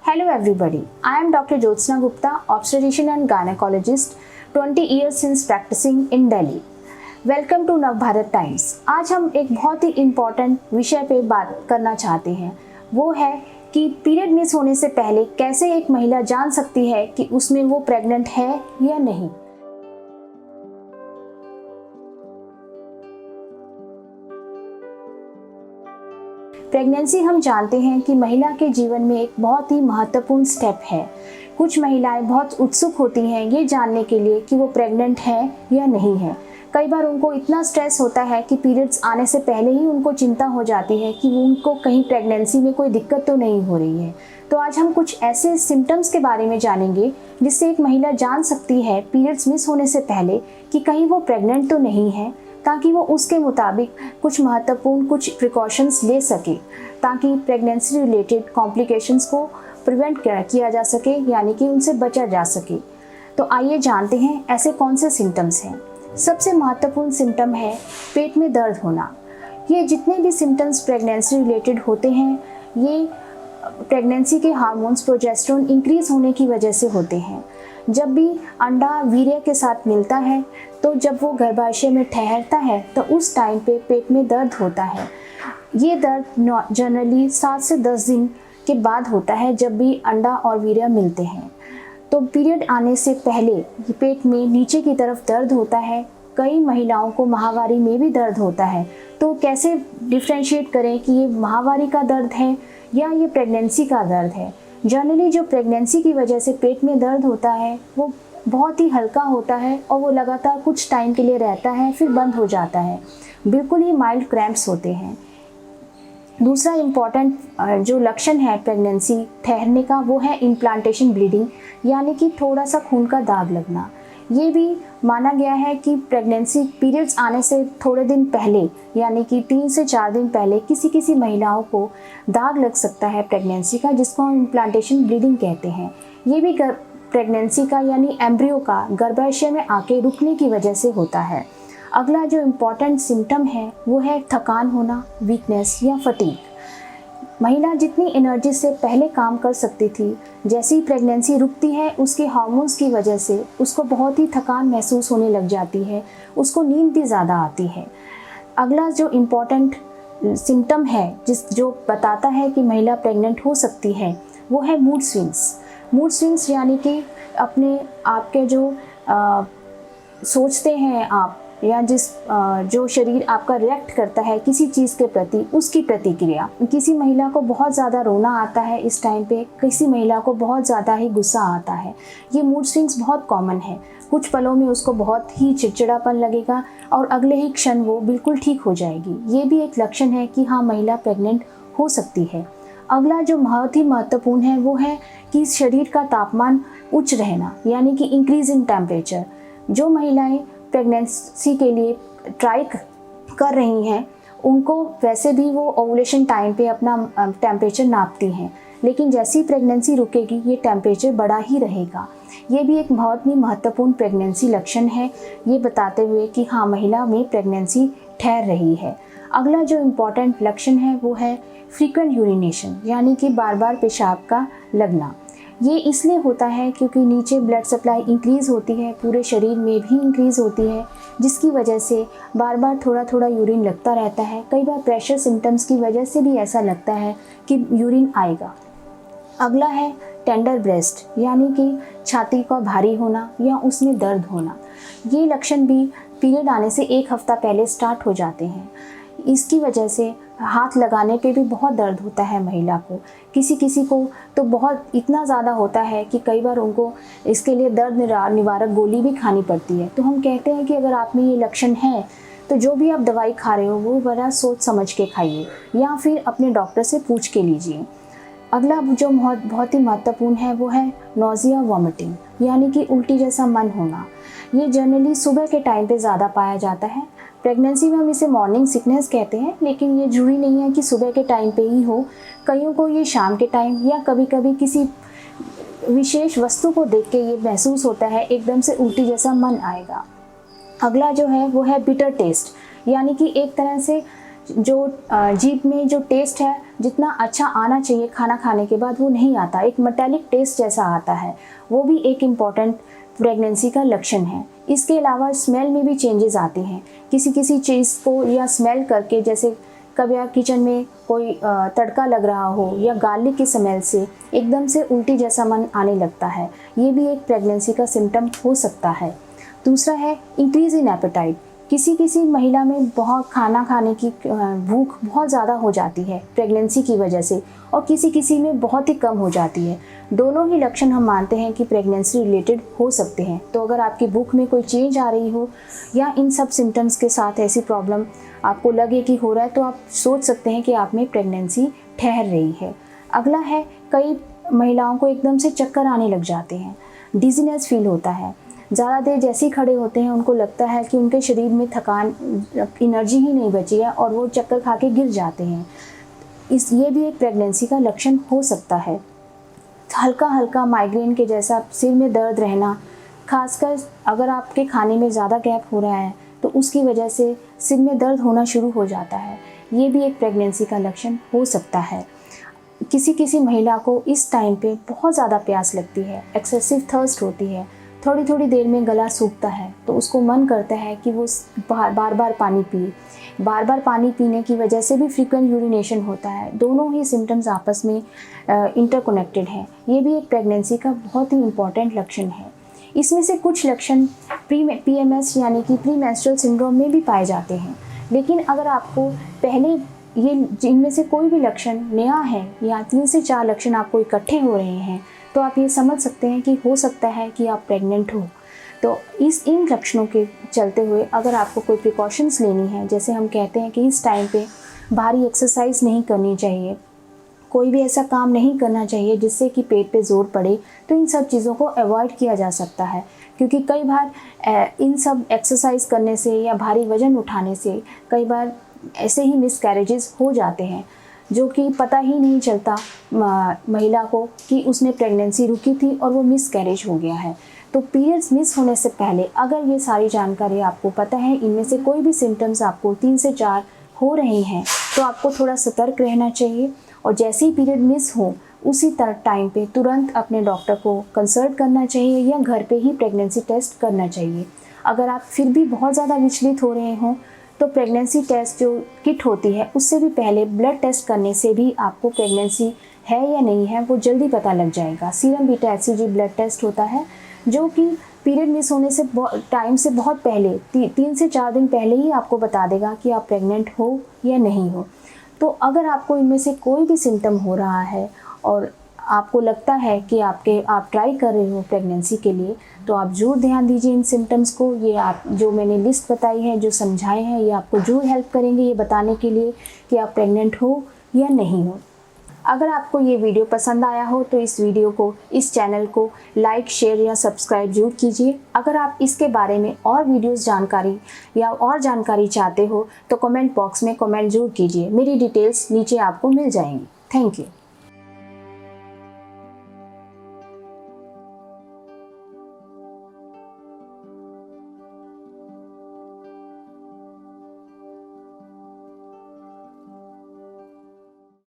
Hello everybody, I am Dr. Jyotsna Gupta, obstetrician and gynecologist, 20 years since practicing in Delhi. Welcome to Navbharat Times. आज हम एक बहुत ही important विषय पे बात करना चाहते हैं, वो है कि पीरियड मिस होने से पहले कैसे एक महिला जान सकती है कि उसमें वो प्रेग्नेंट है या नहीं। प्रेगनेंसी हम जानते हैं कि महिला के जीवन में एक बहुत ही महत्वपूर्ण स्टेप है। कुछ महिलाएं बहुत उत्सुक होती हैं ये जानने के लिए कि वो प्रेग्नेंट है या नहीं है। कई बार उनको इतना स्ट्रेस होता है कि पीरियड्स आने से पहले ही उनको चिंता हो जाती है कि उनको कहीं प्रेगनेंसी में कोई दिक्कत तो नहीं हो रही है। तो आज हम कुछ ऐसे सिम्टम्स के बारे में जानेंगे जिससे एक महिला जान सकती है पीरियड्स मिस होने से पहले कि कहीं वो प्रेग्नेंट तो नहीं है, ताकि वो उसके मुताबिक कुछ महत्वपूर्ण कुछ प्रिकॉशंस ले सके ताकि प्रेगनेंसी रिलेटेड कॉम्प्लिकेशंस को प्रिवेंट किया जा सके, यानी कि उनसे बचा जा सके। तो आइए जानते हैं ऐसे कौन से सिम्टम्स हैं। सबसे महत्वपूर्ण सिम्टम है पेट में दर्द होना। ये जितने भी सिम्टम्स प्रेगनेंसी रिलेटेड होते हैं ये प्रेगनेंसी के हार्मोन्स प्रोजेस्टेरोन इंक्रीज होने की वजह से होते हैं। जब भी अंडा वीर्य के साथ मिलता है तो जब वो गर्भाशय में ठहरता है तो उस टाइम पे पेट में दर्द होता है। ये दर्द जनरली 7 से 10 दिन के बाद होता है जब भी अंडा और वीर्य मिलते हैं। तो पीरियड आने से पहले पेट में नीचे की तरफ दर्द होता है। कई महिलाओं को माहवारी में भी दर्द होता है। तो कैसे डिफ्रेंशिएट करें कि ये माहवारी का दर्द है या ये प्रेगनेंसी का दर्द है। जनरली जो प्रेगनेंसी की वजह से पेट में दर्द होता है वो बहुत ही हल्का होता है और वो लगातार कुछ टाइम के लिए रहता है, फिर बंद हो जाता है। बिल्कुल ही माइल्ड क्रैम्प्स होते हैं। दूसरा इम्पॉर्टेंट जो लक्षण है प्रेगनेंसी ठहरने का वो है इम्प्लांटेशन ब्लीडिंग, यानी कि थोड़ा सा खून का दाग लगना। ये भी माना गया है कि प्रेगनेंसी पीरियड्स आने से थोड़े दिन पहले, यानी कि 3 से 4 दिन पहले किसी महिलाओं को दाग लग सकता है प्रेगनेंसी का, जिसको हम इम्प्लांटेशन ब्लीडिंग कहते हैं। ये भी प्रेगनेंसी का यानी एम्ब्रियो का गर्भाशय में आके रुकने की वजह से होता है। अगला जो इम्पॉर्टेंट सिम्टम है वो है थकान होना, वीकनेस या फटीग। महिला जितनी एनर्जी से पहले काम कर सकती थी, जैसी प्रेगनेंसी रुकती है उसके हार्मोन्स की वजह से उसको बहुत ही थकान महसूस होने लग जाती है, उसको नींद भी ज़्यादा आती है। अगला जो इम्पॉर्टेंट सिम्टम है जो बताता है कि महिला प्रेग्नेंट हो सकती है वो है मूड स्विंग्स। मूड स्विंग्स यानी कि अपने आपके जो सोचते हैं आप या जो शरीर आपका रिएक्ट करता है किसी चीज़ के प्रति, उसकी प्रतिक्रिया। किसी महिला को बहुत ज़्यादा रोना आता है इस टाइम पे, किसी महिला को बहुत ज़्यादा ही गुस्सा आता है। ये मूड स्विंग्स बहुत कॉमन है। कुछ पलों में उसको बहुत ही चिड़चिड़ापन लगेगा और अगले ही क्षण वो बिल्कुल ठीक हो जाएगी। ये भी एक लक्षण है कि हाँ महिला प्रेग्नेंट हो सकती है। अगला जो बहुत ही महत्वपूर्ण है वो है कि शरीर का तापमान उच्च रहना, यानी कि इंक्रीज इन टेम्परेचर। जो महिलाएं प्रेगनेंसी के लिए ट्राई कर रही हैं उनको वैसे भी वो ओवुलेशन टाइम पे अपना टेम्परेचर नापती हैं, लेकिन जैसी प्रेगनेंसी रुकेगी ये टेम्परेचर बढ़ा ही रहेगा। ये भी एक बहुत ही महत्वपूर्ण प्रेगनेंसी लक्षण है, ये बताते हुए कि हाँ महिला में प्रेगनेंसी ठहर रही है। अगला जो इम्पॉर्टेंट लक्षण है वो है फ्रीक्वेंट यूरिनेशन, यानी कि बार बार पेशाब का लगना। ये इसलिए होता है क्योंकि नीचे ब्लड सप्लाई इंक्रीज़ होती है, पूरे शरीर में भी इंक्रीज़ होती है, जिसकी वजह से बार बार थोड़ा थोड़ा यूरिन लगता रहता है। कई बार प्रेशर सिम्टम्स की वजह से भी ऐसा लगता है कि यूरिन आएगा। अगला है टेंडर ब्रेस्ट, यानी कि छाती का भारी होना या उसमें दर्द होना। ये लक्षण भी पीरियड आने से 1 हफ्ता पहले स्टार्ट हो जाते हैं। इसकी वजह से हाथ लगाने पे भी बहुत दर्द होता है महिला को। किसी को तो बहुत इतना ज़्यादा होता है कि कई बार उनको इसके लिए दर्द निवारक गोली भी खानी पड़ती है। तो हम कहते हैं कि अगर आप में ये लक्षण है तो जो भी आप दवाई खा रहे हो वो बड़ा सोच समझ के खाइए या फिर अपने डॉक्टर से पूछ के लीजिए। अगला जो बहुत ही महत्वपूर्ण है वो है नोज़िया वॉमिटिंग, यानी कि उल्टी जैसा मन होना। ये जनरली सुबह के टाइम पे ज़्यादा पाया जाता है। प्रेगनेंसी में हम इसे मॉर्निंग सिकनेस कहते हैं, लेकिन ये ज़रूरी नहीं है कि सुबह के टाइम पे ही हो। कईयों को ये शाम के टाइम या कभी कभी किसी विशेष वस्तु को देख के ये महसूस होता है, एकदम से उल्टी जैसा मन आएगा। अगला जो है वो है बिटर टेस्ट, यानी कि एक तरह से जो जीभ में जो टेस्ट है जितना अच्छा आना चाहिए खाना खाने के बाद वो नहीं आता, एक मेटालिक टेस्ट जैसा आता है, वो भी एक इम्पॉर्टेंट प्रेगनेंसी का लक्षण है। इसके अलावा स्मेल में भी चेंजेस आते हैं। किसी किसी चीज़ को या स्मेल करके, जैसे कभी आप किचन में कोई तड़का लग रहा हो या गार्लिक की स्मेल से एकदम से उल्टी जैसा मन आने लगता है, ये भी एक प्रेगनेंसी का सिम्टम हो सकता है। दूसरा है इंक्रीज़ इन एपेटाइट। किसी किसी महिला में बहुत खाना खाने की भूख बहुत ज़्यादा हो जाती है प्रेगनेंसी की वजह से, और किसी किसी में बहुत ही कम हो जाती है। दोनों ही लक्षण हम मानते हैं कि प्रेगनेंसी रिलेटेड हो सकते हैं। तो अगर आपकी भूख में कोई चेंज आ रही हो या इन सब सिम्टम्स के साथ ऐसी प्रॉब्लम आपको लगे कि हो रहा है, तो आप सोच सकते हैं कि आप में प्रेगनेंसी ठहर रही है। अगला है, कई महिलाओं को एकदम से चक्कर आने लग जाते हैं, डिजीनेस फील होता है। ज़्यादा देर जैसे ही खड़े होते हैं उनको लगता है कि उनके शरीर में थकान, एनर्जी ही नहीं बची है और वो चक्कर खा के गिर जाते हैं। ये भी एक प्रेगनेंसी का लक्षण हो सकता है। हल्का हल्का माइग्रेन के जैसा सिर में दर्द रहना, खासकर अगर आपके खाने में ज़्यादा गैप हो रहा है तो उसकी वजह से सिर में दर्द होना शुरू हो जाता है, ये भी एक प्रेगनेंसी का लक्षण हो सकता है। किसी किसी महिला को इस टाइम पे बहुत ज़्यादा प्यास लगती है, एक्सेसिव थर्स्ट होती है, थोड़ी थोड़ी देर में गला सूखता है, तो उसको मन करता है कि वो बार बार पानी पिए। बार बार पानी पीने की वजह से भी फ्रीक्वेंट यूरिनेशन होता है। दोनों ही सिम्टम्स आपस में इंटरकनेक्टेड हैं। ये भी एक प्रेगनेंसी का बहुत ही इम्पॉर्टेंट लक्षण है। इसमें से कुछ लक्षण PMS यानी कि प्री मेंस्ट्रुअल सिंड्रोम में भी पाए जाते हैं। लेकिन अगर आपको पहले ये इनमें से कोई भी लक्षण नया है या 3 से 4 लक्षण आपको इकट्ठे हो रहे हैं, तो आप ये समझ सकते हैं कि हो सकता है कि आप प्रेग्नेंट हो। तो इन लक्षणों के चलते हुए अगर आपको कोई प्रिकॉशंस लेनी है, जैसे हम कहते हैं कि इस टाइम पे भारी एक्सरसाइज नहीं करनी चाहिए, कोई भी ऐसा काम नहीं करना चाहिए जिससे कि पेट पे जोर पड़े, तो इन सब चीज़ों को अवॉइड किया जा सकता है। क्योंकि कई बार इन सब एक्सरसाइज करने से या भारी वज़न उठाने से कई बार ऐसे ही मिसकैरेजेस हो जाते हैं, जो कि पता ही नहीं चलता महिला को कि उसने प्रेगनेंसी रुकी थी और वो मिसकैरेज हो गया है। तो पीरियड्स मिस होने से पहले अगर ये सारी जानकारी आपको पता है, इनमें से कोई भी सिम्टम्स आपको 3 से 4 हो रहे हैं, तो आपको थोड़ा सतर्क रहना चाहिए और जैसे ही पीरियड मिस हो उसी टाइम पे तुरंत अपने डॉक्टर को कंसल्ट करना चाहिए या घर पे ही प्रेगनेंसी टेस्ट करना चाहिए। अगर आप फिर भी बहुत ज़्यादा विचलित हो रहे हों, तो प्रेगनेंसी टेस्ट जो किट होती है उससे भी पहले ब्लड टेस्ट करने से भी आपको प्रेगनेंसी है या नहीं है वो जल्दी पता लग जाएगा। Serum beta HCG blood test होता है, जो कि पीरियड मिस होने से टाइम से बहुत पहले 3 से 4 दिन पहले ही आपको बता देगा कि आप प्रेग्नेंट हो या नहीं हो। तो अगर आपको इनमें से कोई भी सिम्टम हो रहा है और आपको लगता है कि आप ट्राई कर रहे हो प्रेगनेंसी के लिए, तो आप ज़रूर ध्यान दीजिए इन सिम्टम्स को। ये आप जो मैंने लिस्ट बताई है, जो समझाए हैं, ये आपको ज़रूर हेल्प करेंगे ये बताने के लिए कि आप प्रेग्नेंट हो या नहीं हो। अगर आपको ये वीडियो पसंद आया हो तो इस चैनल को लाइक, शेयर या सब्सक्राइब जरूर कीजिए। अगर आप इसके बारे में और वीडियोस जानकारी चाहते हो तो कमेंट बॉक्स में कमेंट जरूर कीजिए। मेरी डिटेल्स नीचे आपको मिल जाएंगी। Thank you.